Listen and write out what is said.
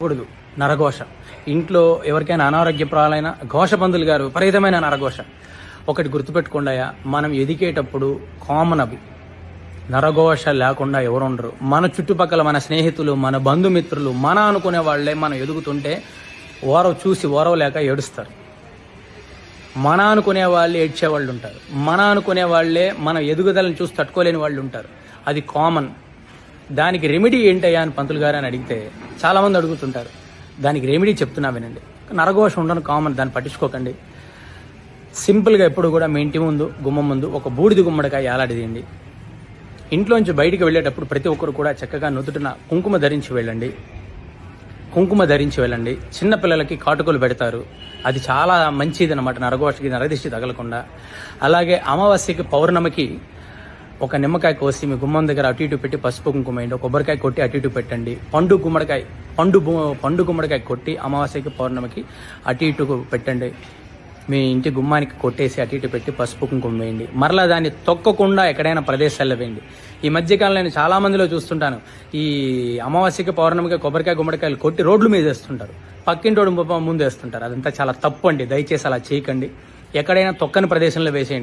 కూడదు నరఘోష. ఇంట్లో ఎవరికైనా అనారోగ్యప్రాలైన ఘోష పందులు గారు విపరీతమైన నరఘోష. ఒకటి గుర్తుపెట్టుకుండాయా, మనం ఎదిగేటప్పుడు కామన్ అవి నరఘోష లేకుండా ఎవరుండరు. మన చుట్టుపక్కల మన స్నేహితులు, మన బంధుమిత్రులు, మన అనుకునే వాళ్లే మనం ఎదుగుతుంటే ఓరవలేక ఏడుస్తారు. మన అనుకునే వాళ్ళే ఏడ్చే వాళ్ళు ఉంటారు. మన అనుకునే వాళ్ళే మన ఎదుగుదలను చూసి తట్టుకోలేని వాళ్ళు ఉంటారు. అది కామన్. దానికి రెమెడీ ఏంటయ్యా అని పంతులు గారు అని అడిగితే చాలామంది అడుగుతుంటారు. దానికి రెమెడీ చెప్తున్నా వినండి. నరఘోష ఉండను కామన్, దాన్ని పట్టించుకోకండి. సింపుల్గా ఎప్పుడు కూడా మీ ఇంటి ముందు గుమ్మం ముందు ఒక బూడిద గుమ్మడికాయ ఏలాడదీయండి. ఇంట్లోంచి బయటికి వెళ్ళేటప్పుడు ప్రతి ఒక్కరు కూడా చక్కగా నుదుటిన కుంకుమ ధరించి వెళ్ళండి. చిన్నపిల్లలకి కాటుకలు పెడతారు. అది చాలా మంచిది అన్నమాట, నరఘోషకి నరదిష్టి తగలకుండా. అలాగే అమావాస్యకి పౌర్ణమికి ఒక నిమ్మకాయ కోసి మీ గుమ్మం దగ్గర అటు ఇటు పెట్టి పసుపు కుంకుమ వేయండి. కొబ్బరికాయ కొట్టి అటు ఇటు పెట్టండి. పండు గుమ్మడికాయ కొట్టి అమావాస్యకి పౌర్ణమికి అటు ఇటు పెట్టండి. మీ ఇంటి గుమ్మానికి కొట్టేసి అటు ఇటు పెట్టి పసుపు కుంకుమ వేయండి. మరలా దాన్ని తొక్కకుండా ఎక్కడైనా ప్రదేశాల్లో వేయండి. ఈ మధ్యకాలంలో నేను చాలా మందిలో చూస్తుంటాను, ఈ అమావాస్యకి పౌర్ణమికి కొబ్బరికాయ గుమ్మడికాయలు కొట్టి రోడ్ల మీద వేస్తుంటారు, పక్కింటోడు ముందు వేస్తుంటారు. అదంతా చాలా తప్పు అండి. దయచేసి అలా చేయకండి. ఎక్కడైనా తొక్కని ప్రదేశంలో వేసేయండి.